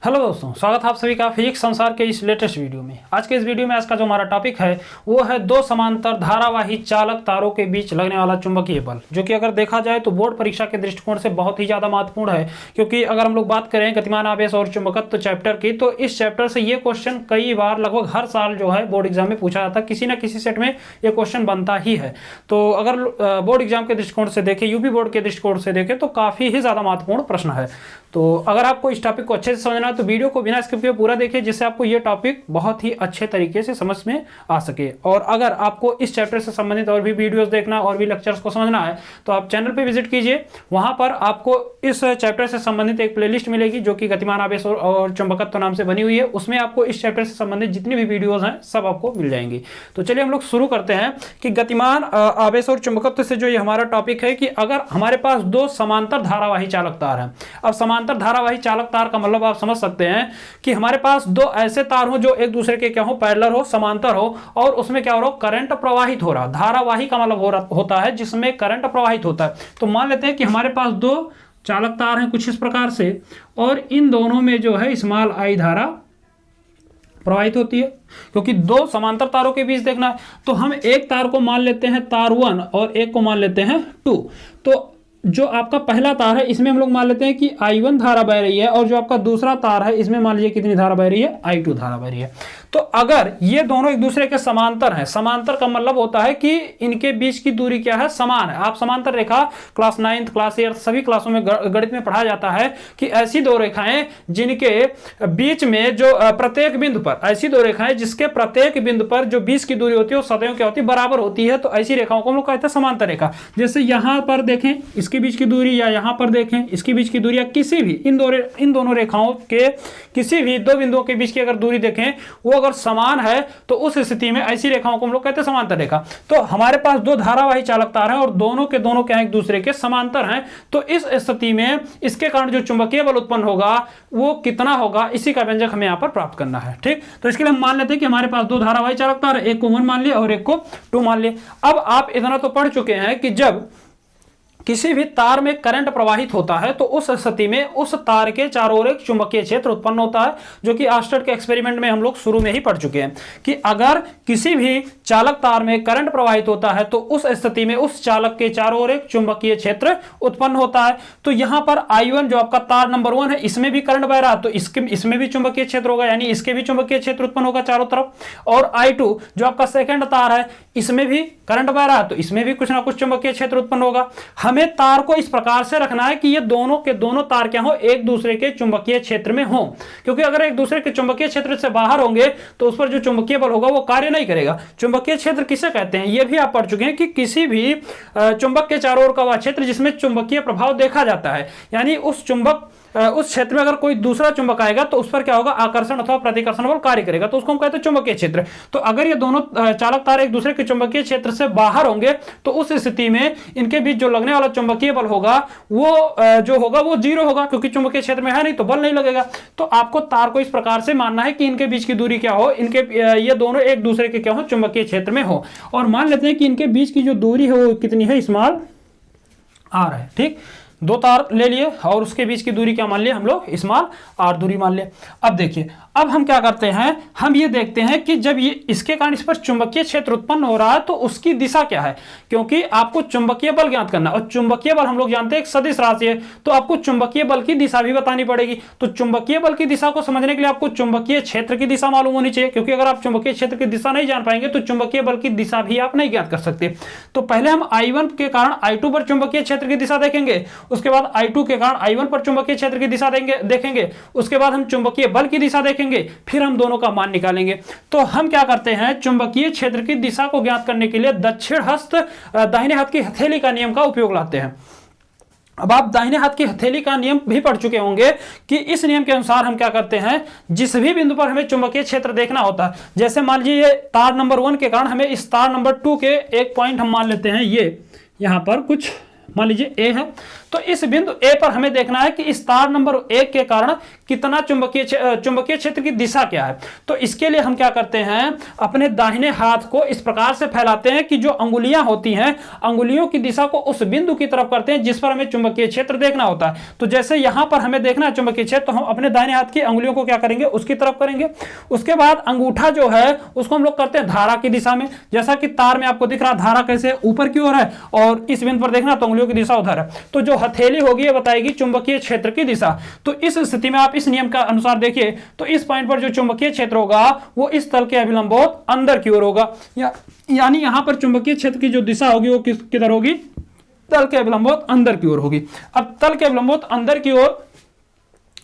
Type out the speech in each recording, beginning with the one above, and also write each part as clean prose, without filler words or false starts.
Hello दोस्तों, स्वागत है आप सभी का फिजिक्स संसार के इस लेटेस्ट वीडियो में। आज के इस वीडियो में आज का जो हमारा टॉपिक है वो है दो समांतर धारावाही चालक तारों के बीच लगने वाला चुंबकीय बल, जो कि अगर देखा जाए तो बोर्ड परीक्षा के दृष्टिकोण से बहुत ही ज़्यादा महत्वपूर्ण है। क्योंकि अगर हम लोग बात करें गतिमान आवेश और चुंबकत्व चैप्टर की, तो इस चैप्टर से ये क्वेश्चन कई बार लगभग हर साल जो है बोर्ड एग्जाम में पूछा जाता है, किसी न किसी सेट में ये क्वेश्चन बनता ही है। तो अगर बोर्ड एग्जाम के दृष्टिकोण से देखें, यूपी बोर्ड के दृष्टिकोण से देखें, तो काफ़ी ही ज़्यादा महत्वपूर्ण प्रश्न है। तो अगर आपको इस टॉपिक को अच्छे से समझना है तो वीडियो को बिना स्किप किए पूरा देखिए, जिससे आपको ये टॉपिक बहुत ही अच्छे तरीके से समझ में आ सके। और अगर आपको इस चैप्टर से संबंधित और भी वीडियोस देखना और भी लेक्चर्स को समझना है तो आप चैनल पे विजिट कीजिए। वहां पर आपको इस चैप्टर से संबंधित एक प्लेलिस्ट मिलेगी जो कि गतिमान आवेश और चुंबकत्व नाम से बनी हुई है। उसमें आपको इस चैप्टर से संबंधित जितनी भी वीडियोज हैं सब आपको मिल जाएंगी। तो चलिए हम लोग शुरू करते हैं कि गतिमान आवेश और चुंबकत्व से जो ये हमारा टॉपिक है कि अगर हमारे पास दो समांतर धारावाही चालक तार हैं। अब समांतर धारावाही चालक तार का मतलब आप समझ सकते हैं कि हमारे पास दो ऐसे तार हो जो एक दूसरे के क्या हो, पैरेलल हो, समांतर हो, और उसमें क्या हो रहा हो, करंट प्रवाहित हो रहा। धारावाही का मतलब होता है जिसमें करंट प्रवाहित होता है। तो मान लेते हैं कि हमारे पास दो चालक तार हैं कुछ इस प्रकार से, और इन दोनों में जो है स्मॉल आई धारा प्रवाहित होती है। क्योंकि दो समांतर तारों के बीच देखना है तो हम एक तार को मान लेते हैं तार 1 और एक को मान लेते हैं 2। तो जो आपका पहला तार है इसमें हम लोग मान लेते हैं कि I1 धारा बह रही है, और जो आपका दूसरा तार है इसमें मान लीजिए कितनी धारा बह रही है, I2 धारा बह रही है। तो अगर ये दोनों एक दूसरे के समांतर हैं, समांतर का मतलब होता है कि इनके बीच की दूरी क्या है, समान है। आप समांतर रेखा क्लास 9th क्लास 8th सभी क्लासों में गणित में पढ़ा जाता है कि ऐसी दो रेखाएं जिनके बीच में जो प्रत्येक बिंदु पर, ऐसी दो रेखाएं जिसके प्रत्येक बिंदु पर जो बीच की दूरी होती है वो सदैव क्या होती है, बराबर होती है। तो ऐसी रेखाओं को हम लोग कहते हैं समांतर रेखा। जैसे यहां पर देखें इसके बीच की दूरी, या यहां पर देखें इसकी बीच की दूरी, या किसी भी इन दोनों रेखाओं के किसी भी दो बिंदुओं के बीच की अगर दूरी देखें वो अगर समान है तो उस स्थिति में ऐसी रेखाओं को हम लोग कहते हैं समांतर रेखा। तो हमारे पास दो धारावाही चालक तार हैं और दोनों के दोनों क्या हैं, एक दूसरे के समांतर हैं। तो इस स्थिति में इसके कारण जो चुंबकीय बल उत्पन्न होगा वो कितना होगा, इसी का व्यंजक हमें यहां पर प्राप्त करना है। ठीक, तो इसके लिए हम मान लेते हैं कि हमारे पास दो धारावाही चालक तार, एक को 1 मान लिया और एक को 2 मान लिया। अब आप इतना तो पढ़ चुके हैं कि जब किसी भी तार में करंट प्रवाहित होता है तो उस स्थिति में उस तार के चारों ओर एक चुंबकीय क्षेत्र उत्पन्न होता है, जो कि आस्टर्ड के एक्सपेरिमेंट में हम लोग शुरू में ही पढ़ चुके हैं कि अगर किसी भी चालक तार में करंट प्रवाहित होता है तो उस स्थिति में उस चालक के चारों ओर एक चुंबकीय क्षेत्र उत्पन्न होता है। तो यहां पर I1 जो आपका तार नंबर 1 है इसमें भी करंट बह रहा है तो इसमें भी चुंबकीय क्षेत्र होगा, यानी इसके भी चुंबकीय क्षेत्र उत्पन्न होगा चारों तरफ। और I2 जो आपका सेकंड तार है इसमें भी करंट बह रहा है तो इसमें भी कुछ ना कुछ चुंबकीय क्षेत्र उत्पन्न होगा। हमें तार को इस प्रकार से रखना है कि ये दोनों के दोनों तार क्या हो, एक दूसरे के चुंबकीय क्षेत्र में हो। क्योंकि अगर एक दूसरे के चुंबकीय क्षेत्र से बाहर होंगे तो उस पर जो चुंबकीय बल होगा वो कार्य नहीं करेगा। चुंबकीय क्षेत्र किसे कहते हैं ये भी आप पढ़ चुके हैं कि किसी भी चुंबक के चारों ओर का वह क्षेत्र जिसमें चुंबकीय प्रभाव देखा जाता है, यानी उस क्षेत्र में अगर कोई दूसरा चुंबक आएगा तो उस पर क्या होगा, आकर्षण अथवा प्रतिकर्षण बल कार्य करेगा, तो उसको हम कहते हैं चुंबकीय क्षेत्र। तो अगर ये दोनों चालक तार एक दूसरे के चुंबकीय क्षेत्र से बाहर होंगे तो उस स्थिति में इनके बीच जो लगने वाला चुंबकीय बल होगा वो जो होगा वो 0 होगा, क्योंकि चुंबकीय क्षेत्र में है नहीं तो बल नहीं लगेगा। तो आपको तार को इस प्रकार से मानना है कि इनके बीच की दूरी क्या हो, ये दोनों एक दूसरे के क्या हो, चुंबकीय क्षेत्र में हो। और मान लेते हैं कि इनके बीच की जो दूरी है वो कितनी है, स्मॉल r है। ठीक, दो तार ले लिए और उसके बीच की दूरी क्या मान लिया हम लोग, स्मॉल r दूरी मान लिया। अब देखिए, अब हम क्या करते हैं, हम ये देखते हैं कि जब ये इसके कारण इस पर चुंबकीय क्षेत्र उत्पन्न हो रहा है तो उसकी दिशा क्या है। क्योंकि आपको चुंबकीय बल ज्ञात करना, और चुंबकीय बल हम लोग जानते हैं एक सदिश राशि है, तो आपको चुंबकीय बल की दिशा भी बतानी पड़ेगी। तो चुंबकीय बल की दिशा को समझने के लिए आपको चुंबकीय क्षेत्र की दिशा मालूम होनी चाहिए, क्योंकि अगर आप चुंबकीय क्षेत्र की दिशा नहीं जान पाएंगे तो चुंबकीय बल की दिशा भी आप नहीं ज्ञात कर सकते। तो पहले हम I1 के कारण I2 पर चुंबकीय क्षेत्र की दिशा देखेंगे, उसके बाद I2 के कारण I1 पर चुंबकीय क्षेत्र की दिशा देखेंगे, उसके बाद हम चुंबकीय बल की दिशा देखेंगे, फिर हम दोनों का मान निकालेंगे। तो हम क्या करते हैं, चुंबकीय क्षेत्र की दिशा को ज्ञात करने के लिए दक्षिण हस्त दाहिने हाथ की हथेली का नियम का उपयोग लाते हैं। अब आप दाहिने हाथ की हथेली का नियम भी पढ़ चुके होंगे कि इस नियम के अनुसार हम क्या करते हैं, जिस भी बिंदु पर हमें चुंबकीय क्षेत्र देखना होता है, जैसे मान लीजिए ये तार नंबर 1 के कारण हमें इस तार नंबर 2 के एक पॉइंट हम मान लेते हैं, ये यहां पर कुछ मान लीजिए ए है, तो इस बिंदु ए पर हमें देखना है कि इस तार नंबर 1 के कारण कितना चुंबकीय क्षेत्र की दिशा क्या है। तो इसके लिए हम क्या करते हैं, अपने दाहिने हाथ को इस प्रकार से फैलाते हैं कि जो अंगुलियां होती हैं, अंगुलियों की दिशा को उस बिंदु की तरफ करते हैं जिस पर हमें चुंबकीय क्षेत्र देखना होता है। तो जैसे यहां पर हमें देखना है चुंबकीय क्षेत्र, तो हम अपने दाहिने हाथ की अंगुलियों को क्या करेंगे, उसकी तरफ करेंगे। उसके बाद अंगूठा जो है उसको हम लोग करते हैं धारा की दिशा में, जैसा कि तार में आपको दिख रहा धारा कैसे ऊपर की ओर है और इस बिंदु पर देखना तो अंगुलियों की दिशा उधर है। तो जो हथेली होगी ये बताएगी चुंबकीय क्षेत्र की दिशा। तो इस स्थिति में आप इस नियम का अनुसार देखिए, तो इस पॉइंट पर जो चुंबकीय क्षेत्र होगा वो इस तल के अभिलंबोत अंदर की ओर होगा, यानी यहां पर चुंबकीय क्षेत्र की जो दिशा होगी वो किधर होगी, तल के अभिलंबोत अंदर की ओर होगी। अब तल के अभिलंबोत अंदर की ओर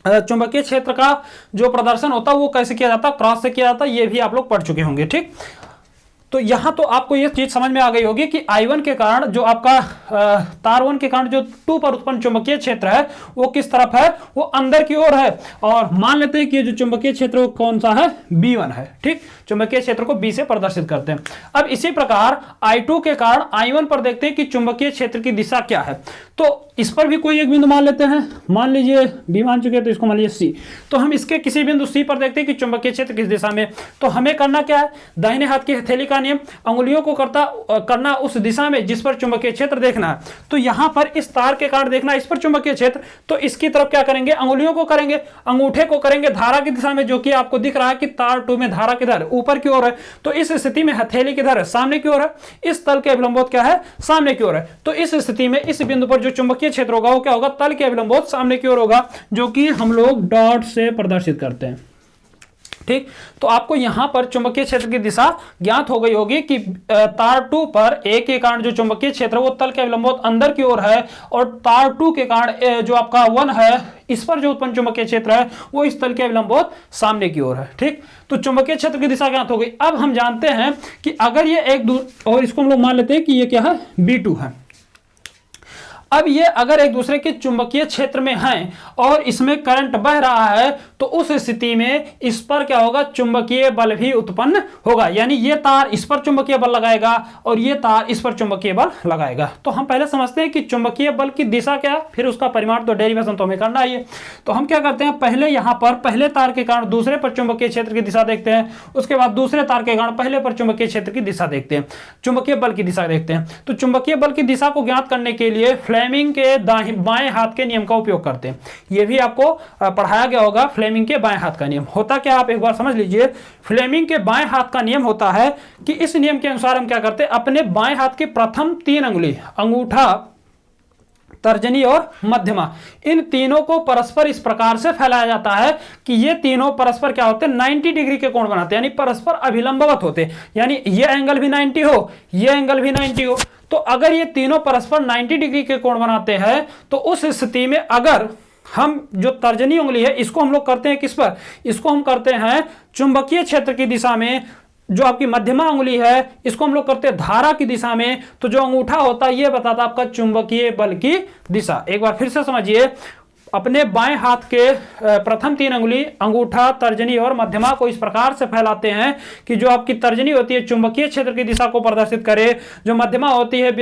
चुंबकीय क्षेत्र का जो प्रदर्शन होता है वो कैसे किया जाता है, क्रॉस से किया जाता है, ये भी आप लोग पढ़ चुके होंगे। ठीक, तो यहां तो आपको ये चीज समझ में आ गई होगी कि I1 के कारण जो आपका तार 1 के कारण जो 2 पर उत्पन्न चुंबकीय क्षेत्र है वो किस तरफ है, वो अंदर की ओर है। और मान लेते हैं कि जो चुंबकीय क्षेत्र वो कौन सा है, B1 है। ठीक, चुंबकीय क्षेत्र को B से प्रदर्शित करते हैं। अब इसी प्रकार I2 के कारण I1 पर देखते हैं कि चुंबकीय क्षेत्र की दिशा क्या है। तो इस पर भी कोई एक बिंदु मान लेते हैं, मान लीजिए B मान चुके हैं तो इसको मान लीजिए C। तो हम इसके किसी बिंदु C पर देखते हैं कि चुंबकीय क्षेत्र किस दिशा में। तो हमें करना क्या है, दाहिने हाथ की हथेली का नियम, अंगुलियों को करना उस दिशा में जिस पर चुंबकीय क्षेत्र देखना है। तो यहां पर इस तार के कारण देखना इस पर चुंबकीय क्षेत्र, तो इसकी तरफ क्या करेंगे, अंगुलियों को करेंगे, अंगूठे को करेंगे धारा की दिशा में, जो कि आपको दिख रहा है कि तार 2 में धारा किधर, ऊपर की ओर है। तो इस स्थिति में हथेली किधर है, सामने की ओर है। इस तल के अभिलंबोत क्या है, सामने की ओर है। तो इस स्थिति में इस बिंदु पर जो चुंबकीय क्षेत्र होगा वो क्या होगा, तल के अभिलंबोत सामने की ओर होगा, जो कि हम लोग डॉट से प्रदर्शित करते हैं। ठीक, तो आपको यहां पर चुंबकीय क्षेत्र की दिशा ज्ञात हो गई होगी कि तार 2 पर A के कारण जो चुंबकीय क्षेत्र वो तल के अभिलंबोत अंदर की ओर है, और तार 2 के कारण जो आपका 1 है इस पर जो उत्पन्न चुंबकीय क्षेत्र है वो इस तल के अभिलंबोत सामने की ओर है। ठीक, तो चुंबकीय क्षेत्र की दिशा ज्ञात हो गई। अब हम जानते हैं कि अगर ये एक और इसको हम लोग मान लेते हैं कि ये क्या है, B2 है। अब ये अगर एक दूसरे के चुंबकीय क्षेत्र में हैं और इसमें करंट बह रहा है, तो उस स्थिति में इस पर क्या होगा, चुंबकीय बल भी उत्पन्न होगा। यानी ये तार इस पर चुंबकीय बल लगाएगा और ये तार इस पर चुंबकीय बल लगाएगा। तो हम पहले समझते हैं कि चुंबकीय बल की दिशा क्या है, फिर उसका परिमाण तो डेरिवेशन तो हमें करना ही है। तो हम क्या करते हैं, पहले यहां पर पहले तार के कारण दूसरे पर चुंबकीय क्षेत्र की दिशा देखते हैं, उसके बाद दूसरे तार के कारण पहले पर चुंबकीय क्षेत्र की दिशा देखते हैं, चुंबकीय बल की दिशा देखते हैं। तो चुंबकीय बल की दिशा को ज्ञात करने के लिए फ्लेमिंग के बाएं हाथ के नियम का उपयोग करते हैं। यह भी आपको पढ़ाया गया होगा। फ्लेमिंग के बाएं हाथ का नियम होता क्या, आप एक बार समझ लीजिए। फ्लेमिंग के बाएं हाथ का नियम होता है कि इस नियम के अनुसार हम क्या करते हैं, अपने बाएं हाथ की प्रथम 3 अंगुली, अंगूठा, तर्जनी और मध्यमा, इन तीनों को परस्पर इस प्रकार से फैलाया जाता है कि ये तीनों परस्पर क्या होते हैं, 90 डिग्री के कोण बनाते हैं, यानी परस्पर अभिलंबवत होते हैं। यानी ये एंगल भी 90 हो, ये एंगल भी 90 हो। तो अगर ये तीनों परस्पर 90 डिग्री के कोण बनाते हैं, तो उस स्थिति में अगर हम जो तर्जनी उंगली है इसको हम लोग करते हैं किस पर, इसको हम करते हैं चुंबकीय क्षेत्र की दिशा में। जो आपकी मध्यमा उंगली है इसको हम लोग करते हैं धारा की दिशा में। तो जो अंगूठा होता है ये बताता है आपका चुंबकीय बल की दिशा। एक बार फिर से समझिए, अपने बाएं हाथ के प्रथम 3 अंगुली, अंगूठा, तर्जनी और मध्यमा को इस प्रकार से फैलाते हैं कि जो आपकी तर्जनी होती है चुंबकीय क्षेत्र की दिशा को प्रदर्शित करे, जो मध्यमा होती है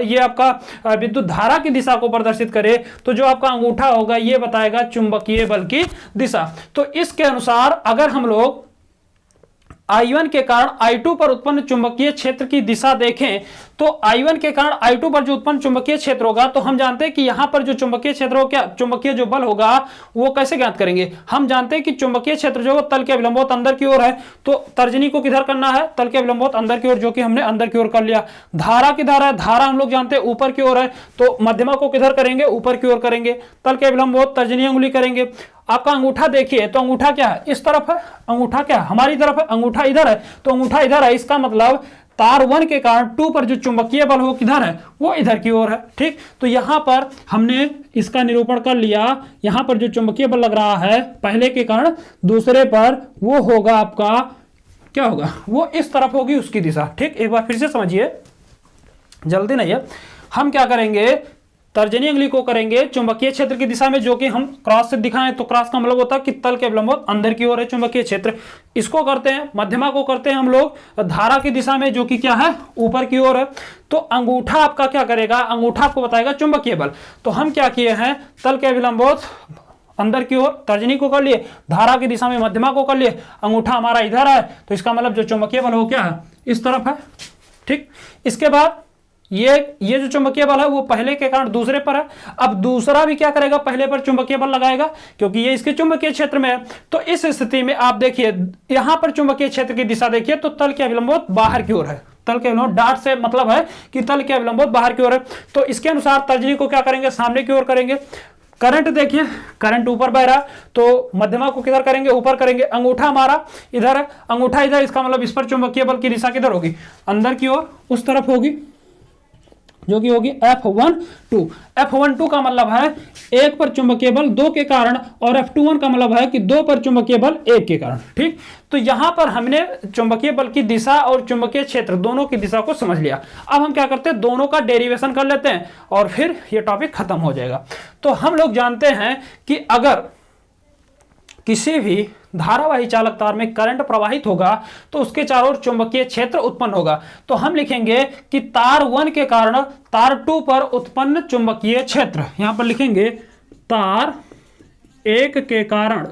ये आपका विद्युत धारा की दिशा को प्रदर्शित करे, तो जो आपका अंगूठा होगा ये बताएगा चुंबकीय बल की दिशा। तो इसके अनुसार अगर हम लोग I1 के कारण I2 पर उत्पन्न चुंबकीय क्षेत्र की दिशा देखें, तो I1 के कारण I2 पर जो उत्पन्न चुंबकीय क्षेत्र होगा, तो हम जानते हैं कि यहां पर जो चुंबकीय क्षेत्र हो, क्या चुंबकीय जो बल होगा वो कैसे ज्ञात करेंगे। हम जानते हैं कि चुंबकीय क्षेत्र जो तल के अभिलंबोत अंदर की ओर है, तो तर्जनी को किधर करना है, तल के अभिलंबोत अंदर की ओर, जो कि हमने अंदर की ओर कर लिया। धारा किधर है, धारा हम लोग जानते हैं ऊपर की ओर है, तो मध्यमा को किधर करेंगे, ऊपर की ओर करेंगे। तल के अभिलंबोत तर्जनी उंगली करेंगे। आपका अंगूठा देखिए, तो अंगूठा क्या है, इस तरफ है, अंगूठा क्या है, हमारी तरफ है, अंगूठा इधर है, तो अंगूठा इधर है। इसका मतलब तार 1 के कारण 2 पर जो चुंबकीय बल हो किधर है, वो इधर की ओर है। ठीक, तो यहां पर हमने इसका निरूपण कर लिया। यहां पर जो चुंबकीय बल लग रहा है पहले के कारण दूसरे पर, वो होगा आपका क्या होगा, वो इस तरफ होगी उसकी दिशा। ठीक, एक बार फिर से समझिए, जल्दी नहीं है। हम क्या करेंगे, तर्जनी अंगुली को करेंगे चुंबकीय क्षेत्र की दिशा में, जो कि हम क्रॉस से दिखाएं तो क्रॉस का मतलब होता है कि तल के लंबवत अंदर की ओर है चुंबकीय क्षेत्र। इसको करते हैं, मध्यमा को करते हैं हम लोग धारा की दिशा में, जो कि क्या है ऊपर की ओर है। तो अंगूठा आपका क्या करेगा, अंगूठा आपको बताएगा चुंबकीय बल। तो हम क्या किए हैं, तल के लंबवत अंदर की ओर तर्जनी को कर लिए, धारा की दिशा में मध्यमा को कर लिए, अंगूठा हमारा इधर है, तो इसका मतलब जो चुंबकीय बल वो क्या है, इस तरफ है। ठीक, इसके बाद ये जो चुंबकीय बल है वो पहले के कारण दूसरे पर है। अब दूसरा भी क्या करेगा, पहले पर चुंबकीय बल लगाएगा, क्योंकि ये इसके चुंबकीय क्षेत्र में है। तो इस स्थिति में आप देखिए यहां पर चुंबकीय क्षेत्र की दिशा देखिए, तो तल के अभिलंबवत बाहर की ओर है। तल के अभिलंबवत डाट से मतलब है कि तल के अभिलंबवत बाहर की ओर है। तो इसके अनुसार तर्जनी को क्या करेंगे, सामने की ओर करेंगे। करंट देखिए, करंट ऊपर बह रहा, तो मध्यमा को किधर करेंगे, ऊपर करेंगे। अंगूठा हमारा इधर है, अंगूठा इधर, इसका मतलब इस पर चुंबकीय बल की दिशा किधर होगी, अंदर की ओर, उस तरफ होगी, जो कि होगी F12। F12 का मतलब है 1 पर चुंबकीय बल 2 के कारण, और F21 का मतलब है कि 2 पर चुंबकीय बल 1 के कारण। ठीक, तो यहां पर हमने चुंबकीय बल की दिशा और चुंबकीय क्षेत्र दोनों की दिशा को समझ लिया। अब हम क्या करते हैं, दोनों का डेरिवेशन कर लेते हैं और फिर यह टॉपिक खत्म हो जाएगा। तो हम लोग जानते हैं कि अगर किसी भी धारावाही चालक तार में करंट प्रवाहित होगा तो उसके चारों ओर चुंबकीय क्षेत्र उत्पन्न होगा। तो हम लिखेंगे कि तार 1 के कारण तार 2 पर उत्पन्न चुंबकीय क्षेत्र, यहां पर लिखेंगे तार 1 के कारण,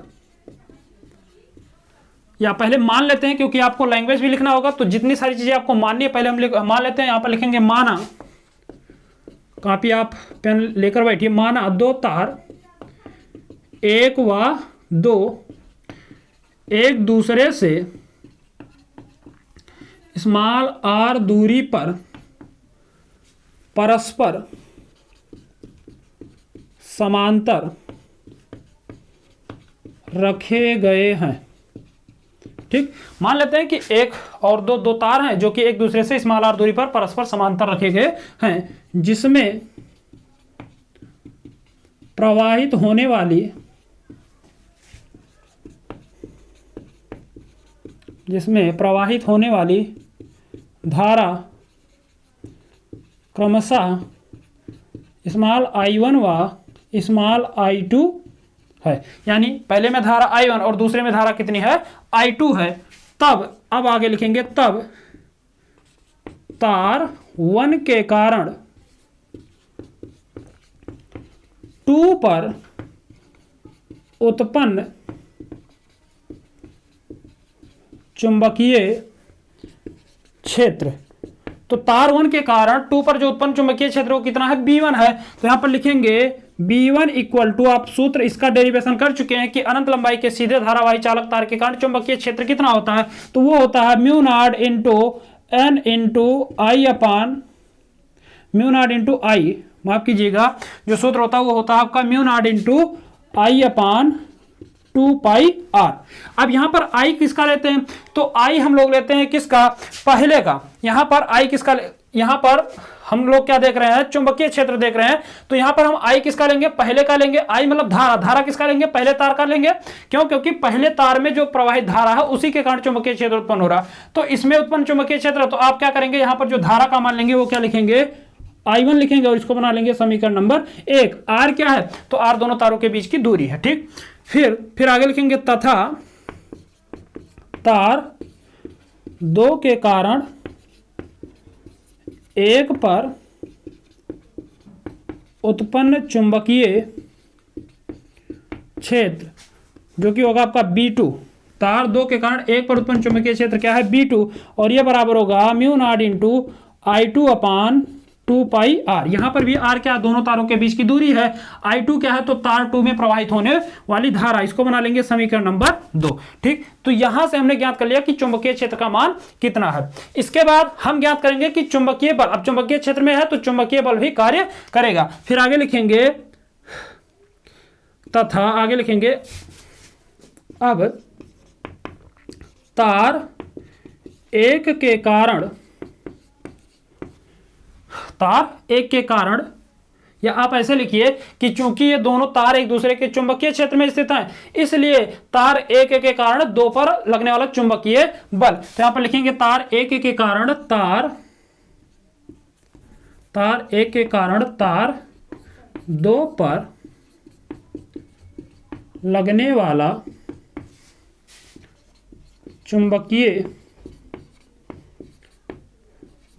या पहले मान लेते हैं क्योंकि आपको लैंग्वेज भी लिखना होगा, तो जितनी सारी चीजें आपको माननी है पहले हम मान लेते हैं। यहां पर लिखेंगे माना, कॉपी आप पेन लेकर बैठिए, माना 2 तार 1 व 2 एक दूसरे से स्मॉल r दूरी पर परस्पर समांतर रखे गए हैं। ठीक, मान लेते हैं कि 1 और 2 तार हैं जो कि एक दूसरे से स्मॉल r दूरी पर परस्पर समांतर रखे गए हैं, जिसमें प्रवाहित होने वाली धारा क्रमशः स्मॉल I1 व स्मॉल I2 है। यानी पहले में धारा I1 और दूसरे में धारा कितनी है, I2 है। तब अब आगे लिखेंगे, तब तार 1 के कारण 2 पर उत्पन्न चुंबकीय क्षेत्र, तो तार 1 के कारण 2 पर जो उत्पन्न चुंबकीय क्षेत्र वो कितना है, B1 है। तो यहां पर लिखेंगे B1 इक्वल टू, आप सूत्र इसका डेरिवेशन कर चुके हैं कि अनंत लंबाई के सीधे धारावाही चालक तार के कारण चुंबकीय क्षेत्र कितना होता है, तो वो होता है mu naught into N into I upon mu naught into I, माफ कीजिएगा, जो सूत्र होता है वो होता है आपका mu naught into I upon 2 pi r। अब यहां पर i किसका लेते हैं, तो i हम लोग लेते हैं किसका, पहले का। यहां पर i किसका, यहां पर हम लोग क्या देख रहे हैं, चुंबकीय क्षेत्र देख रहे हैं, तो यहां पर हम i किसका लेंगे, पहले का लेंगे। i मतलब धारा, धारा किसका लेंगे, पहले तार का लेंगे। क्यों, क्योंकि पहले तार में जो प्रवाहित धारा है उसी के कारण चुंबकीय क्षेत्र उत्पन्न हो रहा, तो इसमें उत्पन्न चुंबकीय क्षेत्र। तो आप क्या करेंगे, यहां पर जो धारा का मान लेंगे वो क्या लिखेंगे, I1 लिखेंगे, और इसको बना लेंगे समीकरण नंबर 1। r क्या है, तो r दोनों तारों के बीच की दूरी है। ठीक, फिर आगे लिखेंगे, तथा तार 2 के कारण 1 पर उत्पन्न चुंबकीय क्षेत्र, जो कि होगा आपका B2। तार 2 के कारण 1 पर उत्पन्न चुंबकीय क्षेत्र क्या है, B2, और यह बराबर होगा mu naught into I2 upon 2 pi r। यहां पर भी r क्या, दोनों तारों के बीच की दूरी है। I2 क्या है, तो तार 2 में प्रवाहित होने वाली धारा, इसको बना लेंगे समीकरण नंबर 2। ठीक, तो यहां से हमने ज्ञात कर लिया कि चुंबकीय क्षेत्र का मान कितना है। इसके बाद हम ज्ञात करेंगे कि चुंबकीय बल, अब चुंबकीय क्षेत्र में है तो चुंबकीय बल भी कार्य करेगा। फिर आगे लिखेंगे, तथा आगे लिखेंगे, अब तार 1 के कारण, तार 1 के कारण, या आप ऐसे लिखिए कि चूंकि ये दोनों तार एक दूसरे के चुंबकीय क्षेत्र में स्थित हैं, इसलिए तार 1 के कारण 2 पर लगने वाला चुंबकीय बल। तो यहां पर लिखेंगे तार 1 के कारण तार 1 के कारण तार दो पर लगने वाला चुंबकीय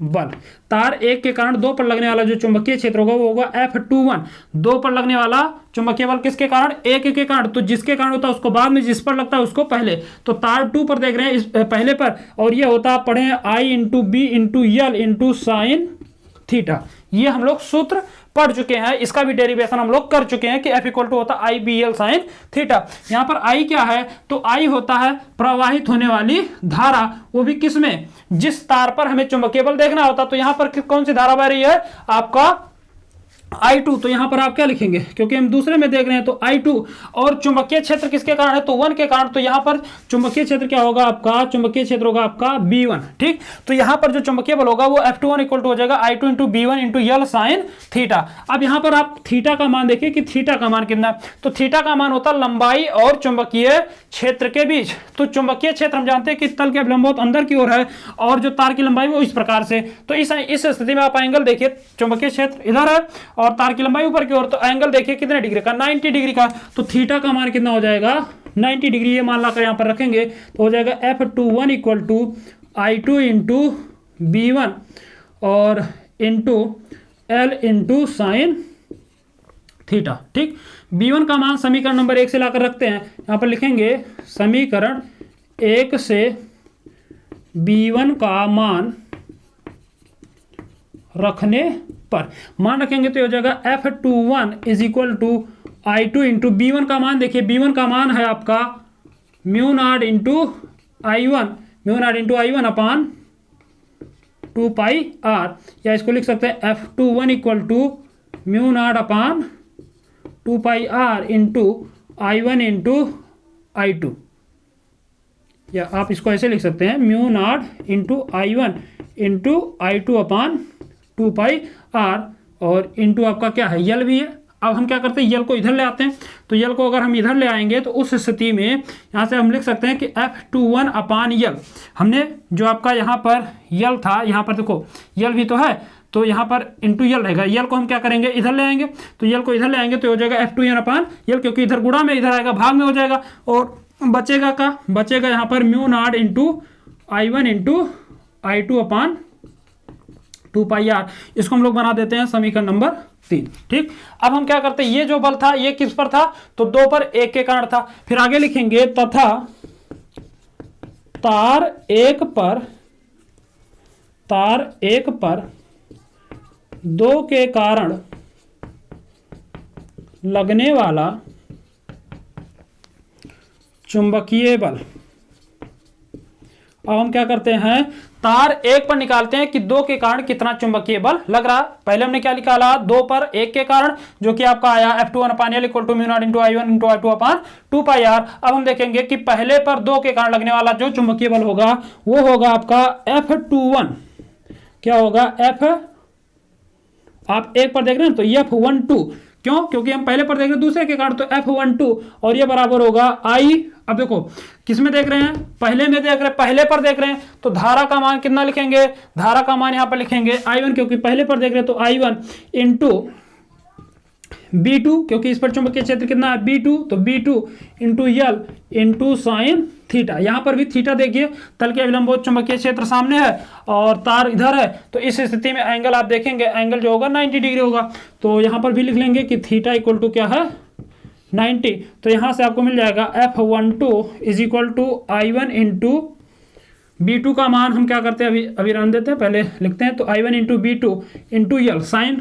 बल, तार एक के कारण दो पर लगने वाला जो चुंबकीय क्षेत्र होगा वो होगा F21। दो पर लगने वाला चुंबकीय बल किसके कारण? एक के कारण। तो जिसके कारण होता है उसको बाद में, जिस पर लगता है उसको पहले। तो तार 2 पर देख रहे हैं, इस पहले पर, और ये होता है, पढ़े हैं, I into B into L into sine theta. ये हम लोग सूत्र पढ़ चुके हैं, इसका भी डेरिवेशन हम लोग कर चुके हैं कि F इक्वल टू होता है IBL साइन थीटा। यहाँ पर I क्या है? तो I होता है प्रवाहित होने वाली धारा, वो भी किस में? जिस तार पर हमें चुंबकीय बल देखना होता। तो यहाँ पर कौन सी धारा बह रही है? आपका I2। तो यहां पर आप क्या लिखेंगे, क्योंकि हम दूसरे में देख रहे हैं, तो I2। और चुंबकीय क्षेत्र किसके कारण है? तो 1 के कारण। तो यहां पर चुंबकीय क्षेत्र क्या होगा आपका? चुंबकीय क्षेत्र होगा आपका B1। ठीक, तो यहां पर जो चुंबकीय बल होगा वो F21 इक्वल टू हो जाएगा I2 into B1 into L sine theta. अब यहां पर आप थीटा का मान देखिए कि थीटा का मान कितना है। तो थीटा का मान होता है लंबाई और चुंबकीय क्षेत्र के बीच। तो चुंबकीय क्षेत्र हम जानते हैं कि तल के लंबवत अंदर की ओर है, और जो तार की लंबाई वो इस प्रकार से। तो इस स्थिति में आप एंगल देखिए, चुंबकीय क्षेत्र इधर है और तार की लंबाई ऊपर की ओर। तो एंगल देखिए कितने डिग्री का? 90 डिग्री का। तो थीटा का मान कितना हो जाएगा? 90 डिग्री। ये मान लाकर यहां पर रखेंगे तो हो जाएगा F21 equal to I2 into B1 और into L into sine theta. ठीक, B1 का मान समीकरण नंबर 1 से लाकर रखते हैं। यहां पर लिखेंगे समीकरण 1 से B1 का मान रखने पर, मान रखेंगे तो हो जाएगा F21 is equal to I2 into B1 का मान देखिए, B1 का मान है आपका mu naught into I1, mu naught into I1 upon 2 pi R, या इसको लिख सकते हैं F21 equal to mu naught upon 2 pi R into I1 into I2, या आप इसको ऐसे लिख सकते हैं mu naught into I1 into I2 upon 2 pi R, और इंटू आपका क्या है? यल भी है। अब हम क्या करते हैं, यल को इधर ले आते हैं। तो यल को अगर हम इधर ले आएंगे तो उस स्थिति में यहाँ से हम लिख सकते हैं कि F21 अपान यल, हमने जो आपका यहाँ पर यल था, यहाँ पर देखो यल भी तो है, तो यहाँ पर इंटू यल रहेगा। यल को हम क्या करेंगे? इधर ले आएंगे। तो यल को इधर ले आएंगे तो हो जाएगा F21 अपान यल, क्योंकि इधर गुणा में, इधर आएगा भाग में हो जाएगा, और बचेगा का बचेगा यहाँ पर mu naught into I1 into I2 upon 2 pi R। इसको हम लोग बना देते हैं समीकरण नंबर 3। ठीक, अब हम क्या करते हैं, ये जो बल था ये किस पर था? तो 2 पर 1 के कारण था। फिर आगे लिखेंगे तथा तार 1 पर 2 के कारण लगने वाला चुंबकीय बल। अब हम क्या करते हैं, तार 1 पर निकालते हैं कि 2 के कारण कितना चुंबकीय बल लग रहा है। पहले हमने क्या निकाला? 2 पर 1 के कारण, जो कि आपका आया F21 upon L equal to mu naught into I1 into I2 upon 2 pi R। अब हम देखेंगे कि पहले पर 2 के कारण लगने वाला जो चुंबकीय बल होगा वो होगा आपका F21। क्या होगा? आप 1 पर देख रहे हैं तो F12, क्यों? क्योंकि हम पहले पर देख रहे हैं दूसरे के कारण, तो F12, और ये बराबर होगा I। अब देखो किस में देख रहे हैं? पहले में देख रहे हैं, पहले पर देख रहे हैं, तो धारा का मान कितना लिखेंगे? धारा का मान यहाँ पर लिखेंगे I1, क्योंकि पहले पर देख रहे हैं तो I1 इंटू B2, क्योंकि इस पर चुंबकीय क्षेत्र कितना है? B2, तो B2 into L into sine theta. यहाँ पर भी थीटा देखिए, तल के अभिलंबोत चुंबकीय क्षेत्र सामने है और तार इधर है, तो इस स्थिति में एंगल आप देखेंगे, एंगल जो होगा 90 डिग्री होगा। तो यहाँ पर भी लिख लेंगे कि थीटा इक्वल टू क्या है? 90। तो यहाँ से आपको मिल जाएगा F12 is equal to I1 into B2 का मान हम क्या करते हैं, अभी रन देते हैं, पहले लिखते हैं। तो I1 into B2 into L sign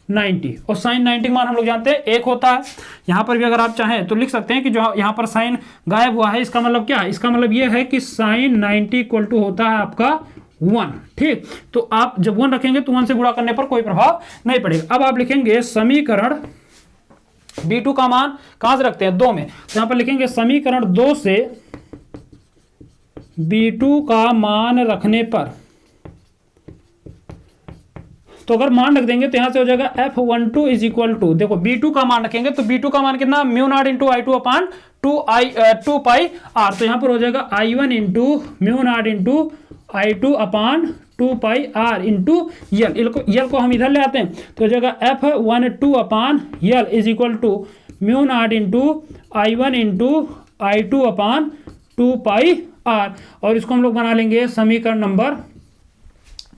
90, और साइन 90 मान हम लोग जानते हैं 1 होता है। यहाँ पर भी अगर आप चाहें तो लिख सकते हैं कि जो यहाँ पर साइन गायब हुआ है, इसका मतलब क्या है? इसका मतलब ये है कि साइन 90 इक्वल टू होता है आपका 1। ठीक, तो आप जब 1 रखेंगे तो 1 से गुणा करने पर कोई प्रभाव नहीं पड़ेगा। अब आप लिखेंगे समीकरण B2 का मान कहां से रखते हैं? 2 में। तो यहाँ पर लिखेंगे समीकरण 2 से B2 का मान रखने पर, तो अगर मान रख देंगे तो यहां से हो जाएगा F12 इज इक्वल टू, देखो B2 का मान रखेंगे तो B2 का मान कितना? Mu naught into I2 upon 2 pi R। तो यहां पर हो जाएगा I1 into mu naught into I2 upon 2πr into L को हम इधर ले आते हैं तो जगह F12 upon L is equal to mu naught into I1 into I2 upon 2πr, और इसको हम लोग बना लेंगे समीकरण नंबर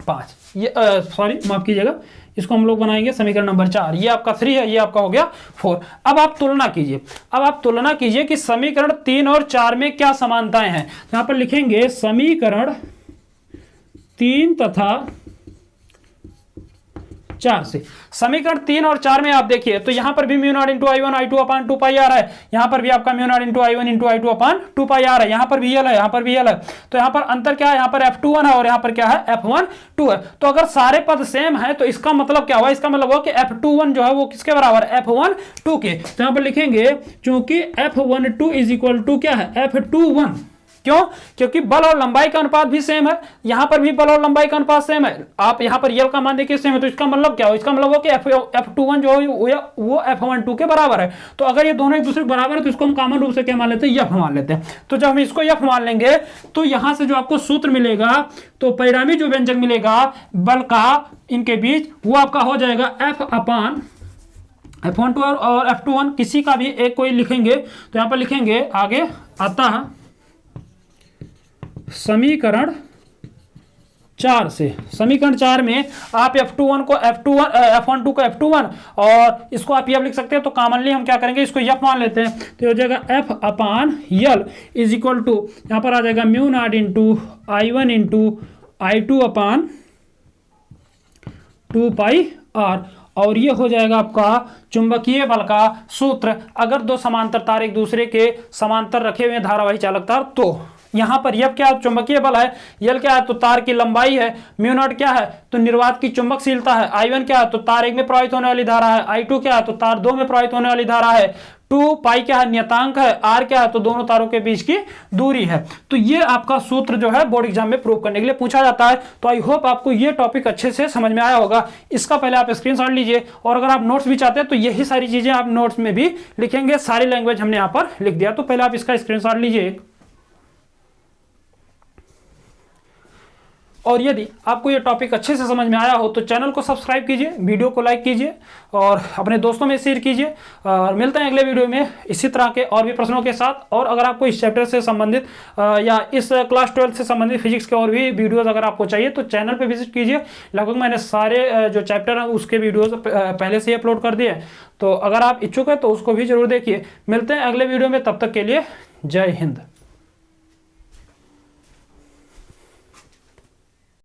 5। ये सॉरी माफ कीजिएगा, इसको हम लोग बनाएंगे समीकरण नंबर 4। ये आपका 3 है, ये आपका हो गया 4। अब आप तुलना कीजिए कि समीकरण 3 और 4 में क्या समानताएं हैं। यहां पर लिखेंगे समीकरण 3 तथा 4 से। समीकरण 3 और 4 में आप देखिए तो यहां पर भी mu naught into I1 I2 upon 2πr है, यहां पर भी आपका mu naught into I1 into I2 upon 2πr है, यहां पर भी यल है, यहां पर भी यल है। तो यहां पर अंतर क्या है, यहां पर F21 है और यहां पर क्या है F12 है। तो अगर सारे पद सेम है तो इसका मतलब क्या हुआ, इसका मतलब हुआ कि F21 जो है वो किसके बराबर है, F12 के। तो यहां पर लिखेंगे चूंकि F12 इज इक्वल टू क्या है, F21। क्यों? क्योंकि बल और लंबाई का अनुपात भी सेम है, यहां पर भी बल और लंबाई का अनुपात सेम है। आप यहां पर यल का मान देखिए सेम है, तो इसका मतलब क्या हो, इसका मतलब हो कि F21 जो है वो F12 के बराबर है। तो अगर ये दोनों एक दूसरे के बराबर है तो इसको हम कॉमन रूप से क्या मान लेते हैं, F मान लेते हैं। तो जब हम इसको F मान लेंगे तो यहां से जो आपको सूत्र मिलेगा, तो परिणामी जो व्यंजक मिलेगा बल का इनके बीच, वो आपका हो जाएगा F अपान F12 और F21, किसी का भी एक कोई लिखेंगे तो यहां पर लिखेंगे आगे आता है समीकरण 4 से। समीकरण 4 में आप F12 को F12 को F21 और इसको आप यह लिख सकते हैं। तो कॉमनली हम क्या करेंगे, इसको F मान लेते हैं। तो हो जाएगा F upon L is equal to, यहां पर आ जाएगा mu naught into I1 into I2 upon 2πr, और ये हो जाएगा आपका चुंबकीय बल का सूत्र। अगर दो समांतर तार एक दूसरे के समांतर रखे हुए धारावाही चालक तार, तो यहां पर यह क्या है, चुंबकीय बल है, यल क्या है तो तार की लंबाई है, म्यू नॉट क्या है तो निर्वात की चुंबकशीलता है, I1 क्या है तो तार 1 में प्रवाहित होने वाली धारा है, I2 क्या है तो तार 2 में प्रवाहित होने वाली धारा है, 2π क्या है नियतांक है, r क्या है तो दोनों तारों के बीच की दूरी है। तो ये आपका सूत्र जो है बोर्ड एग्जाम में प्रूव करने के लिए पूछा जाता है। तो आई होप आपको ये टॉपिक अच्छे से समझ में आया होगा। इसका पहले आप स्क्रीनशॉट लीजिए, और अगर आप नोट्स भी चाहते हैं तो यही सारी चीजें आप नोट्स में भी लिखेंगे। सारी लैंग्वेज हमने यहाँ पर लिख दिया, तो पहले आप इसका स्क्रीनशॉट लीजिए। और यदि आपको ये टॉपिक अच्छे से समझ में आया हो तो चैनल को सब्सक्राइब कीजिए, वीडियो को लाइक कीजिए और अपने दोस्तों में शेयर कीजिए। और मिलते हैं अगले वीडियो में इसी तरह के और भी प्रश्नों के साथ। और अगर आपको इस चैप्टर से संबंधित या इस क्लास 12 से संबंधित फिजिक्स के और भी वीडियोस अगर आपको चाहिए तो चैनल पे विजिट कीजिए। लगभग मैंने सारे जो चैप्टर हैं उसके वीडियोज़ पहले से ही अपलोड कर दिए, तो अगर आप इच्छुक हैं तो उसको भी जरूर देखिए। मिलते हैं अगले वीडियो में, तब तक के लिए जय हिंद।